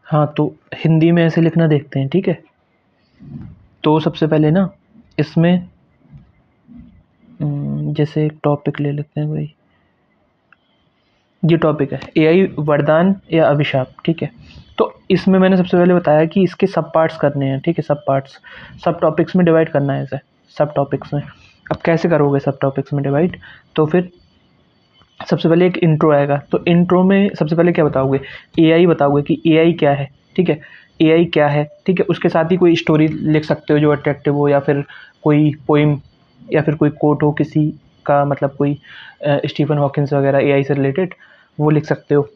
हाँ, तो हिंदी में ऐसे लिखना देखते हैं, ठीक है। तो सबसे पहले ना इसमें जैसे एक टॉपिक ले लेते हैं भाई, ये टॉपिक है एआई वरदान या अभिशाप, ठीक है। तो इसमें मैंने सबसे पहले बताया कि इसके सब पार्ट्स करने हैं, ठीक है। सब पार्ट्स सब टॉपिक्स में डिवाइड करना है इसे, सब टॉपिक्स में। अब कैसे करोगे सब टॉपिक्स में डिवाइड, तो फिर सबसे पहले एक इंट्रो आएगा। तो इंट्रो में सबसे पहले क्या बताओगे, एआई बताओगे कि एआई क्या है, ठीक है। एआई क्या है, ठीक है। उसके साथ ही कोई स्टोरी लिख सकते हो जो अट्रैक्टिव हो, या फिर कोई पोइम, या फिर कोई कोट हो किसी का, मतलब कोई स्टीफन हॉकिंस वगैरह एआई से रिलेटेड, वो लिख सकते हो।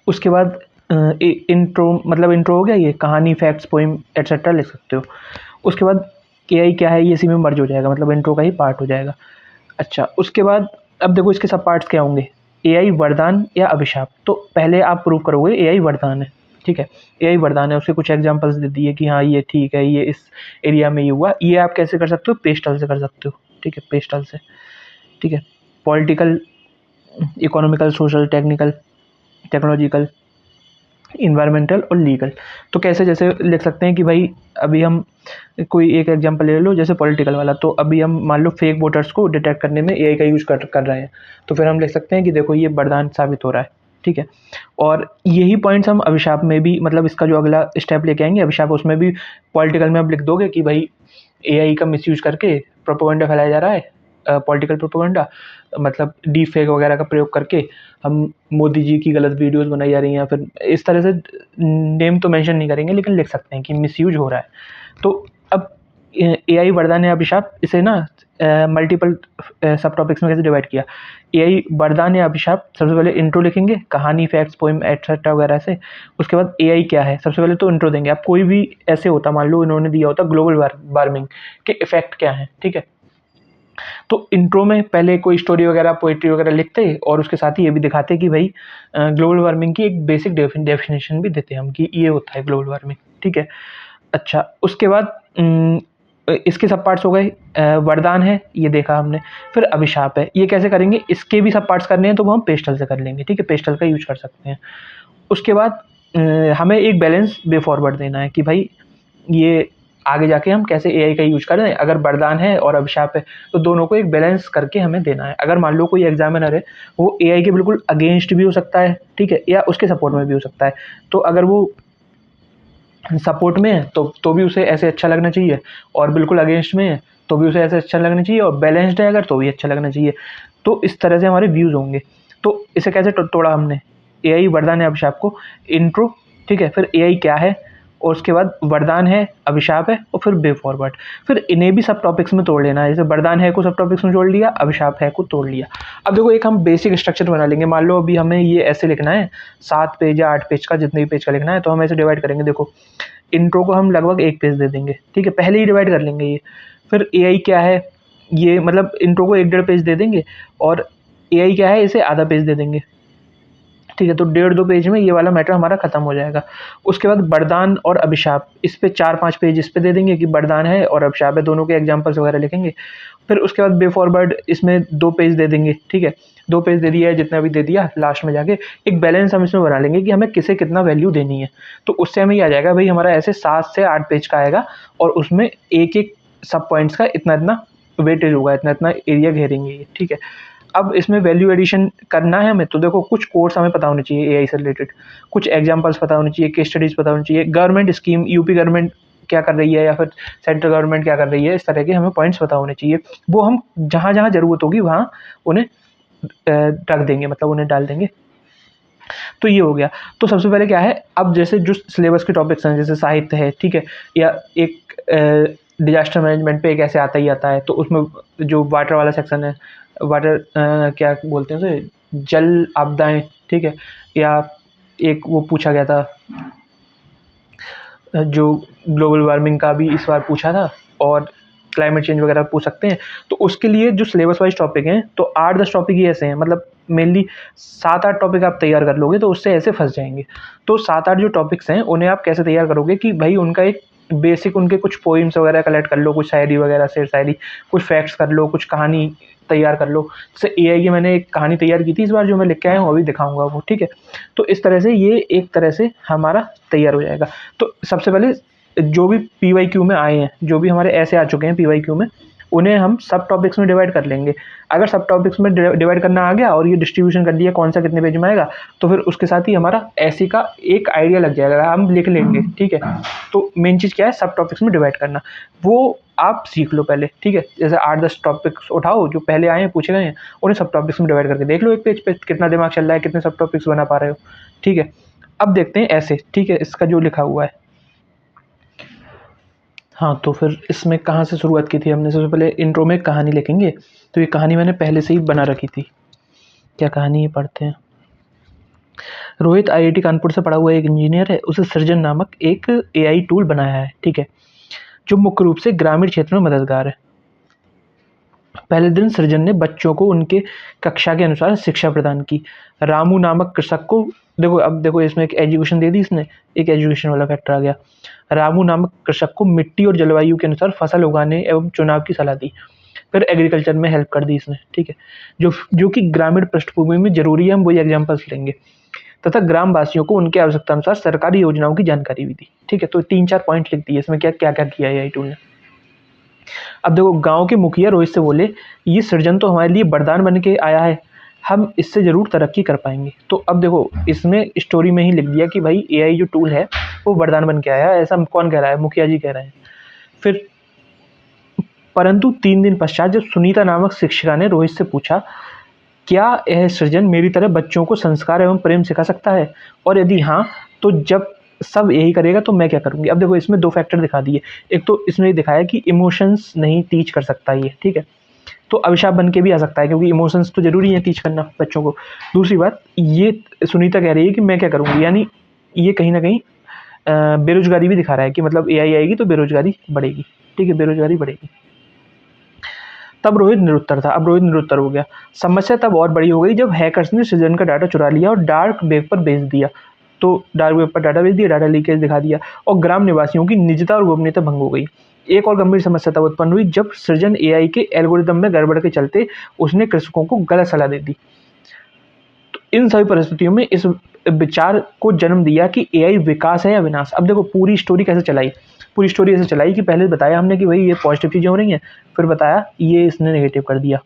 उसके बाद इंट्रो, मतलब इंट्रो हो गया, ये कहानी, फैक्ट्स, पोइम एटसेट्रा लिख सकते हो। उसके बाद एआई क्या है ये इसी में मर्ज हो जाएगा, मतलब इंट्रो का ही पार्ट हो जाएगा। अच्छा, उसके बाद अब देखो इसके सब पार्ट्स क्या होंगे, एआई वरदान या अभिशाप। तो पहले आप प्रूव करोगे एआई वरदान है, ठीक है। एआई वरदान है, उसके कुछ एग्जांपल्स दे दिए कि हाँ ये ठीक है, ये इस एरिया में ये हुआ। ये आप कैसे कर सकते हो, पेस्टल से कर सकते हो, ठीक है, पेस्टल से, ठीक है। Political, economical, social, technical, technological, environmental और लीगल। तो कैसे जैसे लिख सकते हैं कि भाई अभी हम कोई एक एग्जांपल ले लो, जैसे पॉलिटिकल वाला। तो अभी हम मान लो फेक वोटर्स को डिटेक्ट करने में एआई का यूज कर रहे हैं, तो फिर हम लिख सकते हैं कि देखो ये वरदान साबित हो रहा है, ठीक है। और यही पॉइंट्स हम अभिशाप में भी, मतलब इसका जो अगला स्टेप लेके आएंगे अभिशाप, उसमें भी पॉलिटिकल में आप लिख दोगे कि भाई एआई का मिसयूज करके प्रोपेगेंडा फैलाया जा रहा है, पॉलिटिकल प्रोपेगेंडा, मतलब डीप फेक वगैरह का प्रयोग करके हम मोदी जी की गलत वीडियोस बनाई जा रही हैं, या फिर इस तरह से नेम तो मेंशन नहीं करेंगे, लेकिन लिख सकते हैं कि मिसयूज हो रहा है। तो अब एआई वरदान या अभिशाप, इसे ना मल्टीपल सब टॉपिक्स में कैसे डिवाइड किया। एआई वरदान या अभिशाप, सबसे पहले इंट्रो लिखेंगे, कहानी, फैक्ट्स, पोइम एटसेट्रा वगैरह से। उसके बाद एआई क्या है, सबसे पहले तो इंट्रो देंगे। आप कोई भी ऐसे होता, मान लो इन्होंने दिया होता ग्लोबल वार्मिंग के इफेक्ट क्या है, ठीक है। तो इंट्रो में पहले कोई स्टोरी वगैरह, पोइट्री वगैरह लिखते, और उसके साथ ही ये भी दिखाते कि भाई ग्लोबल वार्मिंग की एक बेसिक डेफिनेशन भी देते हम कि ये होता है ग्लोबल वार्मिंग, ठीक है। अच्छा, उसके बाद इसके सब पार्ट्स हो गए। वरदान है ये देखा हमने, फिर अभिशाप है, ये कैसे करेंगे, इसके भी सब पार्ट्स करने हैं तो वो हम पेस्टल से कर लेंगे, ठीक है, पेस्टल का यूज कर सकते हैं। उसके बाद हमें एक बैलेंस वे फॉरवर्ड देना है कि भाई ये आगे जाके हम कैसे एआई का यूज करें। अगर वरदान है और अभिशाप है तो दोनों को एक बैलेंस करके हमें देना है। अगर मान लो कोई एग्जामिनर है, वो एआई के बिल्कुल अगेंस्ट भी हो सकता है, ठीक है, या उसके सपोर्ट में भी हो सकता है। तो अगर वो सपोर्ट में है तो भी उसे ऐसे अच्छा लगना चाहिए, और बिल्कुल अगेंस्ट में है तो भी उसे ऐसे अच्छा लगना चाहिए, और बैलेंस्ड है अगर तो भी अच्छा लगना चाहिए। तो इस तरह से हमारे व्यूज होंगे। तो इसे कैसे तोड़ा हमने, एआई वरदान है अभिशाप को, इंट्रो, ठीक है, फिर एआई क्या है, और उसके बाद वरदान है, अभिशाप है, और फिर वे फॉरवर्ड। फिर इन्हें भी सब टॉपिक्स में तोड़ लेना है, जैसे वरदान है को सब टॉपिक्स में जोड़ लिया, अभिशाप है को तोड़ लिया। अब देखो एक हम बेसिक स्ट्रक्चर बना लेंगे। मान लो अभी हमें ये ऐसे लिखना है, 7 पेज या 8 पेज का, जितने भी पेज का लिखना है, तो हम ऐसे डिवाइड करेंगे। देखो इंट्रो को हम लगभग 1 पेज दे देंगे, ठीक है, पहले ही डिवाइड कर लेंगे ये। फिर एआई क्या है, ये मतलब इंट्रो को 1-1.5 पेज दे देंगे, और एआई क्या है इसे आधा पेज दे देंगे, ठीक है। तो 1.5-2 पेज में ये वाला मैटर हमारा खत्म हो जाएगा। उसके बाद वरदान और अभिशाप, इस पे 4-5 पेज इस पे दे देंगे कि वरदान है और अभिशाप है, दोनों के एग्जाम्पल्स वगैरह लिखेंगे। फिर उसके बाद वे फॉरवर्ड, इसमें 2 पेज दे देंगे, ठीक है। 2 पेज दे दिया है, जितना भी दे दिया, लास्ट में जाके एक बैलेंस हम इसमें बना लेंगे कि हमें किसे कितना वैल्यू देनी है। तो उससे हमें ये आ जाएगा भाई हमारा ऐसे 7 से 8 पेज का आएगा, और उसमें एक एक सब पॉइंट्स का इतना इतना वेटेज होगा, इतना इतना एरिया घेरेंगे ये, ठीक है। अब इसमें वैल्यू एडिशन करना है हमें, तो देखो कुछ कोर्स हमें पता होने चाहिए एआई से रिलेटेड, कुछ एग्जांपल्स पता होने चाहिए, केस स्टडीज पता होनी चाहिए, गवर्नमेंट स्कीम, यूपी गवर्नमेंट क्या कर रही है, या फिर सेंट्रल गवर्नमेंट क्या कर रही है, इस तरह के हमें पॉइंट्स पता होने चाहिए। वो हम जहाँ जहाँ जरूरत होगी वहाँ उन्हें रख देंगे, मतलब उन्हें डाल देंगे। तो ये हो गया। तो सबसे पहले क्या है, अब जैसे जो सिलेबस के टॉपिक्स हैं, जैसे साहित्य है, ठीक है, या एक डिजास्टर मैनेजमेंट पे एक ऐसे आता ही आता है, तो उसमें जो वाटर वाला सेक्शन है, वाटर क्या बोलते हैं उसे, जल आपदाएं, ठीक है। या एक वो पूछा गया था, जो ग्लोबल वार्मिंग का भी इस बार पूछा था, और क्लाइमेट चेंज वगैरह पूछ सकते हैं। तो उसके लिए जो सिलेबस वाइज टॉपिक हैं, तो 8-10 टॉपिक ही ऐसे हैं, मतलब मेनली 7-8 टॉपिक आप तैयार कर लोगे तो उससे ऐसे फंस जाएंगे। तो 7-8 जो टॉपिक्स हैं उन्हें आप कैसे तैयार करोगे कि भाई उनका एक बेसिक, उनके कुछ पोइम्स वगैरह कलेक्ट कर लो, कुछ शायरी वगैरह, शेर शायरी, कुछ फैक्ट्स कर लो, कुछ कहानी तैयार कर लो। जैसे एआई की मैंने एक कहानी तैयार की थी इस बार, जो मैं लिख के आया हूँ अभी दिखाऊंगा वो, ठीक है। तो इस तरह से ये एक तरह से हमारा तैयार हो जाएगा। तो सबसे पहले जो भी पीवाईक्यू में आए हैं, जो भी हमारे ऐसे आ चुके हैं पीवाईक्यू में, उन्हें हम सब टॉपिक्स में डिवाइड कर लेंगे। अगर सब टॉपिक्स में डिवाइड करना आ गया और ये डिस्ट्रीब्यूशन कर दिया कौन सा कितने पेज में आएगा, तो फिर उसके साथ ही हमारा ऐसे का एक आइडिया लग जाएगा, हम लिख लेंगे, ठीक है। तो मेन चीज़ क्या है, सब टॉपिक्स में डिवाइड करना, वो आप सीख लो पहले, ठीक है। जैसे 8-10 टॉपिक्स उठाओ जो पहले आए हैं, पूछे गए हैं, उन्हें सब टॉपिक्स में डिवाइड करके देख लो एक पेज पे कितना दिमाग चल रहा है, कितने सब टॉपिक्स बना पा रहे हो, ठीक है। अब देखते हैं ऐसे, ठीक है, इसका जो लिखा हुआ है। हाँ, तो फिर इसमें कहाँ से शुरुआत की थी हमने, सबसे पहले इंट्रो में कहानी लिखेंगे। तो ये कहानी मैंने पहले से ही बना रखी थी। क्या कहानी है, पढ़ते हैं। रोहित आईआईटी कानपुर से पढ़ा हुआ एक इंजीनियर है। उसे सृजन नामक एक एआई टूल बनाया है, ठीक है, जो मुख्य रूप से ग्रामीण क्षेत्रों में मददगार है। पहले दिन सृजन ने बच्चों को उनके कक्षा के अनुसार शिक्षा प्रदान की। रामू नामक कृषक को, देखो अब देखो इसमें एक एजुकेशन दे दी इसने, एक एजुकेशन वाला फैक्टर आ गया। रामू नामक कृषक को मिट्टी और जलवायु के अनुसार फसल उगाने एवं चुनाव की सलाह दी। फिर एग्रीकल्चर में हेल्प कर दी इसने, ठीक है, जो कि ग्रामीण पृष्ठभूमि में जरूरी है, हम वही एग्जाम्पल्स लेंगे। तथा ग्राम वासियों को उनके आवश्यकता अनुसार सरकारी योजनाओं की जानकारी भी दी, ठीक है। तो 3-4 पॉइंट लिख दिए इसमें, क्या क्या क्या किया है एआई टूल ने। अब देखो, गांव के मुखिया रोहित से बोले, ये सृजन तो हमारे लिए वरदान बन के आया है, हम इससे जरूर तरक्की कर पाएंगे। तो अब देखो, इसमें स्टोरी में ही लिख दिया कि भाई एआई जो टूल है वो वरदान बन के आया है। ऐसा कौन कह रहा है, मुखिया जी कह रहे हैं। फिर परंतु 3 दिन पश्चात जब सुनीता नामक शिक्षिका ने रोहित से पूछा, क्या यह सृजन मेरी तरह बच्चों को संस्कार एवं प्रेम सिखा सकता है, और यदि हाँ, तो जब सब यही करेगा तो मैं क्या करूंगी। अब देखो, इसमें 2 फैक्टर दिखा दिए। एक तो इसमें दिखाया कि इमोशंस नहीं टीच कर सकता ये, ठीक है, तो अभिशाप बन के भी आ सकता है, क्योंकि इमोशंस तो जरूरी है टीच करना बच्चों को। दूसरी बात, ये सुनीता कह रही है कि मैं क्या करूंगी, यानी ये कहीं ना कहीं बेरोजगारी भी दिखा रहा है कि मतलब एआई आएगी तो बेरोजगारी बढ़ेगी, ठीक है, बेरोजगारी बढ़ेगी। तब रोहित निरुत्तर था। अब रोहित निरुत्तर हो गया। समस्या तब और बड़ी हो गई जब हैकर्स ने सृजन का डाटा चुरा लिया और डार्क वेब पर भेज दिया। तो डार्क वेब पर डाटा भेज दिया, डाटा लीकेज दिखा दिया, और ग्राम निवासियों की निजता और गोपनीयता भंग हो गई। एक और गंभीर समस्या तब उत्पन्न हुई जब सृजन एआई के एल्गोरिदम में गड़बड़ के चलते उसने कृषकों को गलत सलाह दे दी। तो इन सभी परिस्थितियों में इस विचार को जन्म दिया कि एआई विकास है या विनाश। अब देखो पूरी स्टोरी कैसे चलाई, पूरी स्टोरी ऐसे चलाई कि पहले बताया हमने कि भाई ये पॉजिटिव चीज़ें हो रही हैं, फिर बताया ये इसने नेगेटिव कर दिया।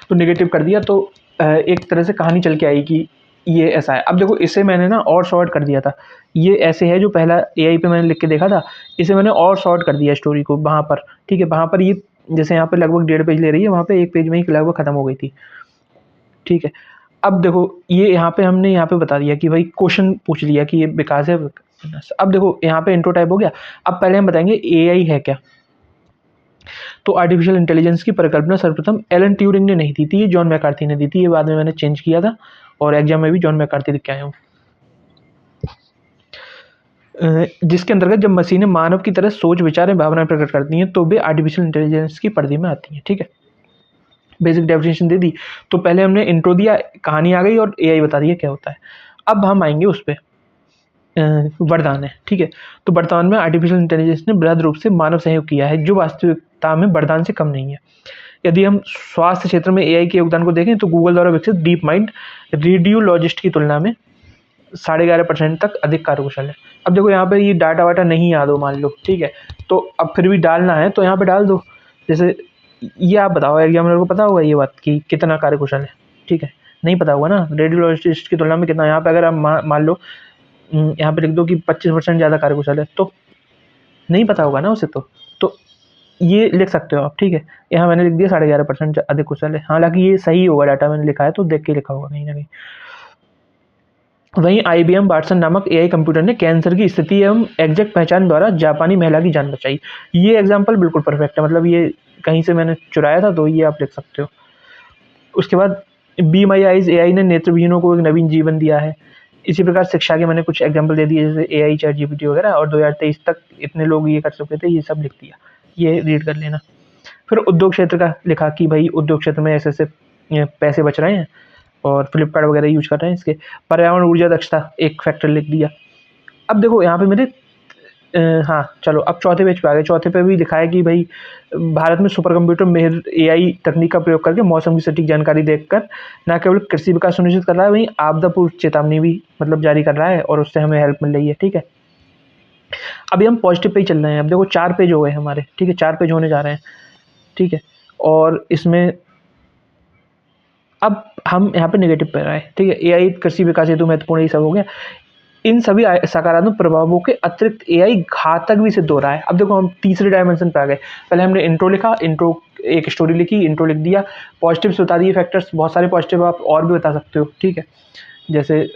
तो नेगेटिव कर दिया तो एक तरह से कहानी चल के आई कि ये ऐसा है। अब देखो, इसे मैंने ना और शॉर्ट कर दिया था। ये ऐसे है जो पहला एआई पे मैंने लिख के देखा था, इसे मैंने और शॉर्ट कर दिया स्टोरी को वहाँ पर, ठीक है। वहाँ पर ये जैसे यहाँ पे लगभग 1.5 पेज ले रही है, वहाँ पे 1 पेज में ही लगभग खत्म हो गई थी, ठीक है। अब देखो, ये यहाँ पे हमने यहाँ पे बता दिया कि भाई क्वेश्चन पूछ लिया कि ये विकास है। अब देखो यहाँ पे इंट्रो टाइप हो गया। अब पहले हम बताएंगे एआई है क्या। तो आर्टिफिशियल इंटेलिजेंस की परिकल्पना सर्वप्रथम एलन ट्यूरिंग ने नहीं दी थी, ये जॉन मैकार्थी ने दी थी। ये बाद में मैंने चेंज किया था और एग्जाम में भी जॉन मैकार्थी लिख के आया हूँ। जिसके अंतर्गत जब मशीनें मानव की तरह सोच, विचार एवं भावनाएं प्रकट करती हैं तो वे आर्टिफिशियल इंटेलिजेंस की परिधि में आती हैं, ठीक है। बेसिक डेफिनेशन दे दी। तो पहले हमने इंट्रो दिया, कहानी आ गई और एआई बता दिया क्या होता है। अब हम आएंगे उस पर, वरदान है, ठीक है। तो वर्तमान में आर्टिफिशियल इंटेलिजेंस ने बृहद रूप से मानव सहयोग किया है, जो वास्तविकता में वरदान से कम नहीं है। यदि हम स्वास्थ्य क्षेत्र में एआई के योगदान को देखें तो गूगल द्वारा विकसित डीप माइंड रेडियोलॉजिस्ट की तुलना में 11.5% तक अधिक कार्यकुशल है। अब देखो, यहाँ पे ये डाटा वाटा नहीं याद हो मान लो, ठीक है, तो अब फिर भी डालना है तो यहाँ पे डाल दो। जैसे ये आप बताओ, एग्जामिनर को पता होगा ये बात कि कितना कार्यकुशल है, ठीक है, नहीं पता होगा ना, रेडियोलॉजिस्ट की तुलना में कितना। यहाँ पे अगर आप मान लो यहाँ पे लिख दो कि 25% ज़्यादा कार्यकुशल है, तो नहीं पता होगा ना उसे। तो ये लिख सकते हो आप, ठीक है। यहाँ मैंने लिख दिया 11.5% अधिक कुशल है, हालांकि ये सही होगा, डाटा मैंने लिखा है तो देख के लिखा होगा कहीं ना कहीं। वहीं IBM वाटसन नामक एआई कंप्यूटर ने कैंसर की स्थिति एवं एग्जैक्ट पहचान द्वारा जापानी महिला की जान बचाई। ये एग्जाम्पल बिल्कुल परफेक्ट है, मतलब ये कहीं से मैंने चुराया था तो ये आप लिख सकते हो। उसके बाद बी माई आइज एआई ने नेत्रहीनों को एक नवीन जीवन दिया है। इसी प्रकार शिक्षा के मैंने कुछ एग्जाम्पल दे दिए, जैसे एआई, चैट जीपीटी वगैरह, और 2023 तक इतने लोग ये कर चुके थे, ये सब लिख दिया, ये रीड कर लेना। फिर उद्योग क्षेत्र का लिखा कि भाई उद्योग क्षेत्र में ऐसे पैसे बच रहे हैं और फ्लिपकार्ट वगैरह यूज कर रहे हैं इसके। पर्यावरण ऊर्जा दक्षता एक फैक्टर लिख दिया। अब देखो यहाँ पे मेरे हाँ चलो अब चौथे पेज पे आ गए। चौथे पे भी लिखा है कि भाई भारत में सुपर कंप्यूटर मेहर एआई तकनीक का प्रयोग करके मौसम की सटीक जानकारी देखकर न केवल कृषि विकास सुनिश्चित कर रहा है, वहीं आपदा पूर्व चेतावनी भी मतलब जारी कर रहा है और उससे हमें हेल्प मिल रही है। ठीक है, अभी हम पॉजिटिव पे ही चल रहे हैं। अब देखो 4 पेज हो गए हमारे, ठीक है, 4 पेज होने जा रहे हैं। ठीक है, और इसमें अब हम यहाँ पे नेगेटिव पे आए। ठीक है, एआई कृषि विकास हेतु महत्वपूर्ण, ये सब हो गया। इन सभी सकारात्मक प्रभावों के अतिरिक्त एआई घातक भी सिद्ध हो रहा है। अब देखो हम तीसरे डायमेंशन पे आ गए। पहले हमने इंट्रो लिखा, इंट्रो एक स्टोरी लिखी, इंट्रो लिख दिया, पॉजिटिव्स बता दिए, फैक्टर्स बहुत सारे पॉजिटिव आप और भी बता सकते हो। ठीक है, जैसे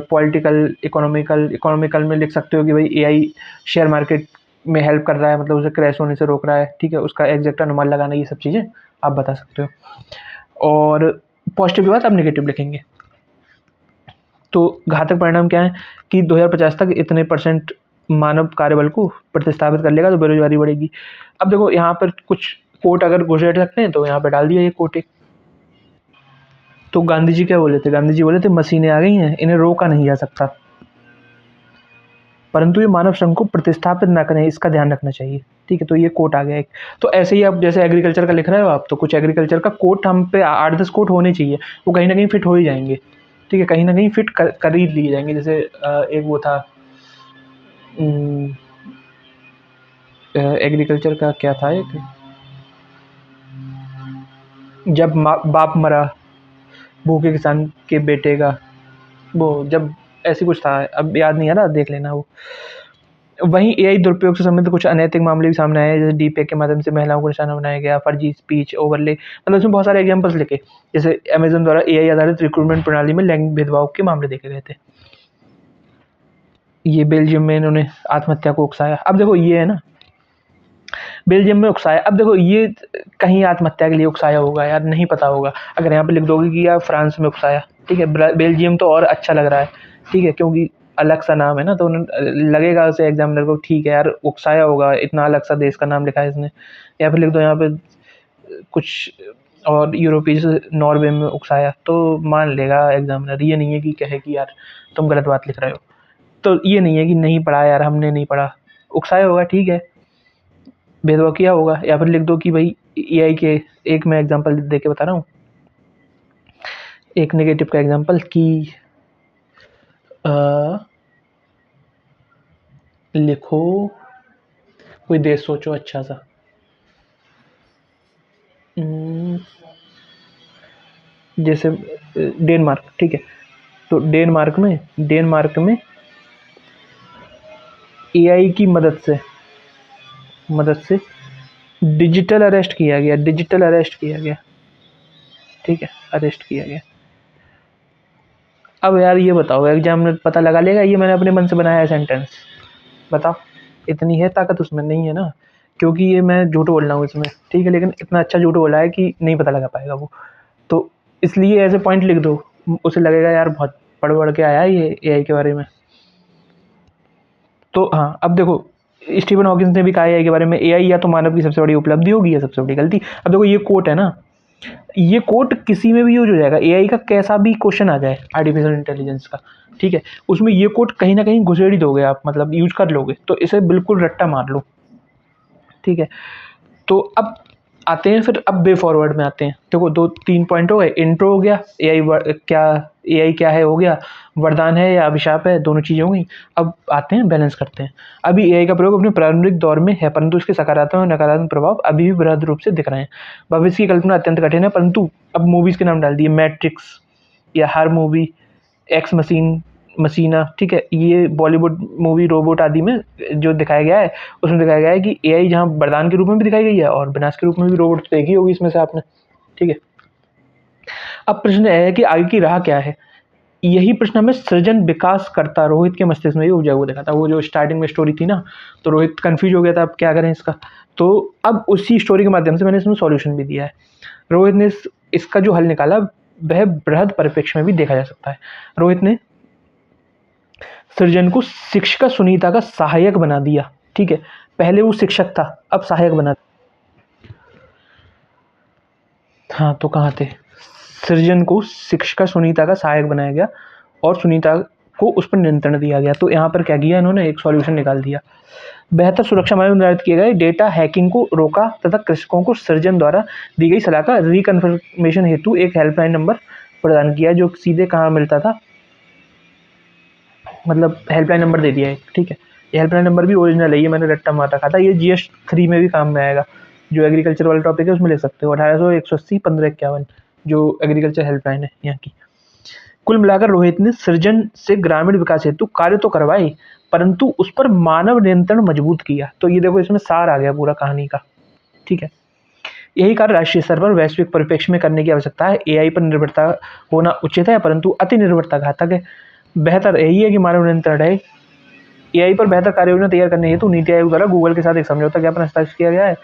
पॉलिटिकल, इकोनॉमिकल में लिख सकते हो कि भाई एआई शेयर मार्केट में हेल्प कर रहा है, मतलब उसे क्रैश होने से रोक रहा है। ठीक है, उसका एग्जैक्ट अनुमान लगाना, ये सब चीज़ें आप बता सकते हो। और पॉजिटिव के बाद आप नेगेटिव लिखेंगे। तो घातक परिणाम क्या है कि 2050 तक इतने % मानव कार्यबल को प्रतिस्थापित कर लेगा, तो बेरोजगारी बढ़ेगी। अब देखो यहाँ पर कुछ कोट अगर घुसेड़ सकते हैं तो यहाँ पे डाल दिया ये कोट एक। तो गांधी जी क्या बोले थे? गांधी जी बोले थे मशीनें आ गई हैं, इन्हें रोका नहीं जा सकता, परंतु ये मानव श्रम को प्रतिस्थापित ना करें, इसका ध्यान रखना चाहिए। ठीक है, तो ये कोट आ गया एक। तो ऐसे ही आप जैसे एग्रीकल्चर का लिख रहे हो आप, तो कुछ एग्रीकल्चर का कोट हम पे 8-10 कोट होने चाहिए, वो कहीं ना कहीं फिट हो ही जाएंगे। ठीक है, कहीं ना कहीं फिट कर ही लिए जाएंगे। जैसे एक वो था एग्रीकल्चर का, क्या था एक, जब बाप मरा भूखे किसान के बेटे का, वो जब ऐसी कुछ था, अब याद नहीं आ रहा, देख लेना वो। वहीं एआई दुरुपयोग से संबंधित कुछ अनैतिक मामले भी सामने आए हैं, जैसे डीपेक के माध्यम से महिलाओं को निशाना बनाया गया, फर्जी स्पीच ओवरले, मतलब इसमें बहुत सारे एग्जांपल्स लिखे। जैसे अमेजन द्वारा एआई आधारित रिक्रूटमेंट प्रणाली में लैंगिक भेदभाव के मामले देखे गए थे। ये बेल्जियम में इन्होंने आत्महत्या को उकसाया। अब देखो ये है ना, बेल्जियम में उकसाया। अब देखो ये कहीं आत्महत्या के लिए उकसाया होगा यार, नहीं पता होगा। अगर यहाँ पे लिख दोगे कि यार फ्रांस में उकसाया, ठीक है, बेल्जियम तो और अच्छा लग रहा है। ठीक है, क्योंकि अलग सा नाम है ना, तो उन्हें लगेगा उसे एग्जामिनर को, ठीक है यार उकसाया होगा, इतना अलग सा देश का नाम लिखा है इसने। या फिर लिख दो यहाँ पे कुछ और यूरोपीय से नॉर्वे में उकसाया, तो मान लेगा एग्जामिनर। ये नहीं है कि कहे कि यार तुम गलत बात लिख रहे हो। तो ये नहीं है कि नहीं पढ़ा यार, हमने नहीं पढ़ा, उकसाया होगा, ठीक है, भेदभाव किया होगा। या फिर लिख दो कि भाई एआई के, एक मैं एग्जांपल दे के बता रहा हूँ, एक नेगेटिव का एग्जांपल कि लिखो, कोई देश सोचो अच्छा सा, जैसे डेनमार्क। ठीक है, तो डेनमार्क में एआई की मदद से डिजिटल अरेस्ट किया गया, ठीक है, अरेस्ट किया गया। अब यार ये बताओ, एग्जामिनर पता लगा लेगा ये मैंने अपने मन से बनाया है सेंटेंस? बताओ, इतनी है ताकत उसमें? नहीं है ना, क्योंकि ये मैं झूठ बोल रहा हूँ इसमें। ठीक है, लेकिन इतना अच्छा झूठ बोला है कि नहीं पता लगा पाएगा वो। तो इसलिए ऐसे पॉइंट लिख दो, उसे लगेगा यार बहुत पढ़ के आया है ये एआई के बारे में। तो हाँ, अब देखो स्टीफन हॉकिंस ने भी कहा है एआई के बारे में, एआई या तो मानव की सबसे बड़ी उपलब्धि होगी या सबसे बड़ी गलती। अब देखो ये कोट है ना, ये कोट किसी में भी यूज हो जाएगा, एआई का कैसा भी क्वेश्चन आ जाए आर्टिफिशियल इंटेलिजेंस का, ठीक है, उसमें ये कोट कहीं ना कहीं घुसेड़ ही दोगे आप, मतलब यूज कर लोगे, तो इसे बिल्कुल रट्टा मार लो। ठीक है, तो अब आते हैं फिर, अब वे फॉरवर्ड में आते हैं। देखो 2-3 पॉइंट हो गए, इंट्रो हो गया, एआई क्या है हो गया, वरदान है या अभिशाप है, दोनों चीज़ें हो गई। अब आते हैं, बैलेंस करते हैं। अभी एआई का प्रयोग अपने प्रारंभिक दौर में है, परंतु इसके सकारात्मक और नकारात्मक प्रभाव अभी भी बृहद रूप से दिख रहे हैं। भविष्य की कल्पना अत्यंत कठिन है, परंतु अब मूवीज़ के नाम डाल दिए, मैट्रिक्स या हर मूवी, एक्स मशीना, ठीक है, ये बॉलीवुड मूवी रोबोट आदि में जो दिखाया गया है, उसमें दिखाया गया है कि एआई जहाँ वरदान के रूप में भी दिखाई गई है और विनाश के रूप में भी। रोबोट तो देखी होगी इसमें से आपने, ठीक है। अब प्रश्न यह है कि आगे की राह क्या है? यही प्रश्न हमें सृजन विकास करता रोहित के मस्तिष्क में भी उपजा हुआ दिखा था। वो जो स्टार्टिंग में स्टोरी थी ना, तो रोहित कंफ्यूज हो गया था अब क्या करें इसका। तो अब उसी स्टोरी के माध्यम से मैंने इसमें सॉल्यूशन भी दिया है। रोहित ने इसका जो हल निकाला वह बृहद परिप्रेक्ष्य में भी देखा जा सकता है। रोहित ने सृजन को शिक्षिका सुनीता का सहायक बना दिया, ठीक है, पहले वो शिक्षक था, अब सहायक बना। हाँ, तो कहाँ थे? सृजन को शिक्षिका सुनीता का सहायक बनाया गया और सुनीता को उस पर नियंत्रण दिया गया। तो यहाँ पर क्या किया इन्होंने, एक सॉल्यूशन निकाल दिया। बेहतर सुरक्षा मानक निर्धारित किए गए, डेटा हैकिंग को रोका तथा कृषकों को सर्जन द्वारा दी गई सलाह का रिकन्फर्मेशन हेतु एक हेल्पलाइन नंबर प्रदान किया, जो सीधे कहाँ मिलता था, मतलब हेल्पलाइन नंबर दे दिया है। ठीक है, ये हेल्पलाइन नंबर भी ओरिजिनल है, ये मैंने रट्टा मार रखा था। ये GS3 में भी काम में आएगा, जो एग्रीकल्चर वाला टॉपिक है उसमें लिख सकते हो। 1800-180-1551 जो एग्रीकल्चर हेल्पलाइन है यहाँ की। कुल मिलाकर रोहित ने सृजन से ग्रामीण विकास हेतु कार्य तो करवाए, परंतु उस पर मानव नियंत्रण मजबूत किया। तो ये देखो, इसमें सार आ गया पूरा कहानी का। ठीक है, यही कार्य राष्ट्रीय स्तर पर वैश्विक परिप्रेक्ष्य में करने की आवश्यकता है। AI पर निर्भरता होना उचित है, परंतु अति निर्भरता घातक है। बेहतर यही है कि मानव नियंत्रण रहे। AI पर बेहतर कार्य योजना तैयार करने हेतु नीति आयोग द्वारा गूगल के साथ एक समझौता ज्ञापन हस्ताक्षर किया गया है।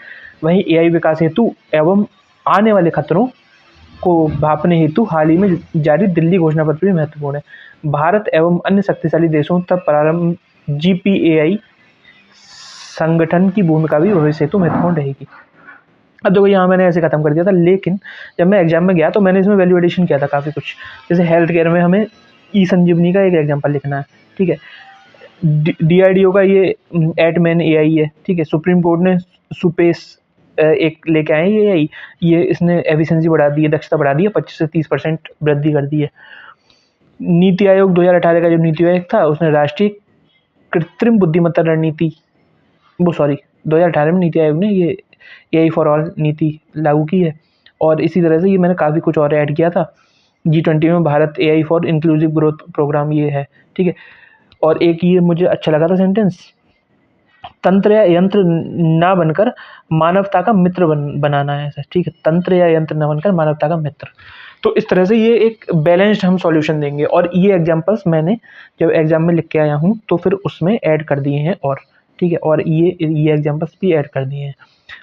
वहीं AI विकास हेतु एवं आने वाले खतरों को भांपने हेतु हाल ही में जारी दिल्ली घोषणा पत्र भी महत्वपूर्ण है। भारत एवं अन्य शक्तिशाली देशों तक प्रारंभ GPAI संगठन की भूमिका भी भविष्य हेतु महत्वपूर्ण रहेगी। अब देखो, यहाँ मैंने ऐसे खत्म कर दिया था, लेकिन जब मैं एग्जाम में गया तो मैंने इसमें वैल्यू एडिशन किया था काफ़ी कुछ। जैसे हेल्थ केयर में हमें ई-संजीवनी का एक एग्जाम्पल लिखना है। ठीक है, DRDO का ये एटमैन AI है। ठीक है, सुप्रीम कोर्ट ने सुपेस एक लेके आए AI, ये इसने एफिशिएंसी बढ़ा दी है, दक्षता बढ़ा दी है, 25 से 30% वृद्धि कर दी है। नीति आयोग 2018 का जो नीति आयोग था, उसने राष्ट्रीय कृत्रिम बुद्धिमत्ता रणनीति, 2018 में नीति आयोग ने ये AI फॉर ऑल नीति लागू की है। और इसी तरह से ये मैंने काफ़ी कुछ और ऐड किया था। G20 में Bharat AI for inclusive growth programme ये है। ठीक है, और एक ये मुझे अच्छा लगा था सेंटेंस, तंत्र या यंत्र ना बनकर मानवता का मित्र बनाना है। ठीक है, तंत्र या यंत्र ना बनकर मानवता का मित्र। तो इस तरह से ये एक बैलेंस्ड हम सॉल्यूशन देंगे। और ये एग्जांपल्स मैंने जब एग्जाम में लिख के आया हूँ तो फिर उसमें ऐड कर दिए हैं। और ठीक है, और ये एग्जांपल्स भी ऐड कर दिए हैं।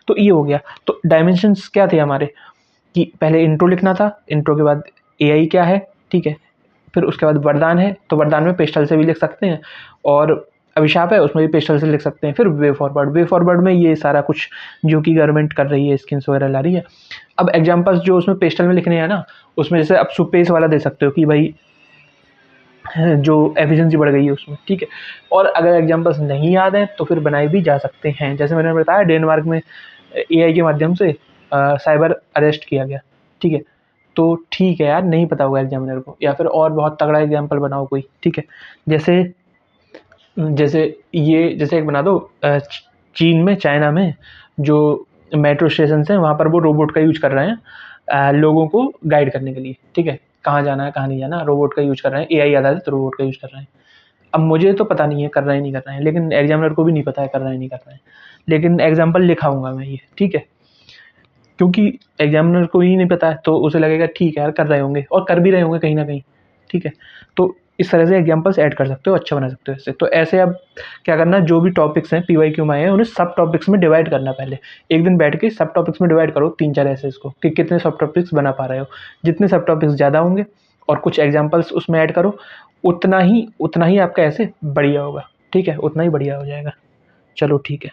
तो ये हो गया। तो डायमेंशंस क्या थे हमारे, कि पहले इंट्रो लिखना था, इंट्रो के बाद AI क्या है। ठीक है, फिर उसके बाद वरदान है, तो वरदान में पेस्टल से भी लिख सकते हैं, और अभिशाप है उसमें भी पेस्टल से लिख सकते हैं। फिर वे फॉरवर्ड में ये सारा कुछ जो कि गवर्नमेंट कर रही है, स्कीम्स वगैरह ला रही है। अब एग्जाम्पल्स जो उसमें पेस्टल में लिखने हैं ना, उसमें जैसे अब सुपेस वाला दे सकते हो कि भाई जो एफिशिएंसी बढ़ गई है उसमें। ठीक है, और अगर एग्जाम्पल्स नहीं याद हैं तो फिर बनाए भी जा सकते हैं। जैसे मैंने बताया, डेनमार्क में AI के माध्यम से साइबर अरेस्ट किया गया। ठीक है, तो ठीक है यार, नहीं पता होगा एग्जामिनर को, या फिर और बहुत तगड़ा एग्जाम्पल बनाओ कोई। ठीक है, जैसे जैसे जैसे एक बना दो, चीन में, चाइना में जो मेट्रो स्टेशन हैं वहाँ पर वो रोबोट का यूज कर रहे हैं लोगों को गाइड करने के लिए। ठीक है, कहाँ जाना है कहाँ नहीं जाना, रोबोट का यूज कर रहे हैं, AI आधारित रोबोट का यूज कर रहे हैं। अब मुझे तो पता नहीं है कर रहे हैं नहीं कर रहे हैं, लेकिन एग्जामिनर को भी नहीं पता है कर रहे हैं नहीं कर रहे हैं, लेकिन एग्जाम्पल लिखाऊंगा मैं ये। ठीक है, क्योंकि एग्जामिनर को ही नहीं पता है तो उसे लगेगा ठीक है यार कर रहे होंगे, और कर भी रहे होंगे कहीं ना कहीं। ठीक है, तो इस तरह से एग्जाम्पल्स ऐड कर सकते हो, अच्छा बना सकते हो इससे। तो ऐसे अब क्या करना, जो भी टॉपिक्स हैं PYQ में आए हैं उन्हें सब टॉपिक्स में डिवाइड करना। पहले एक दिन बैठ के सब टॉपिक्स में डिवाइड करो, 3-4 ऐसे इसको, कि कितने सब टॉपिक्स बना पा रहे हो। जितने सब टॉपिक्स ज़्यादा होंगे और कुछ एग्जाम्पल्स उसमें ऐड करो, उतना ही आपका ऐसे बढ़िया होगा। ठीक है, उतना ही बढ़िया हो जाएगा। चलो ठीक है।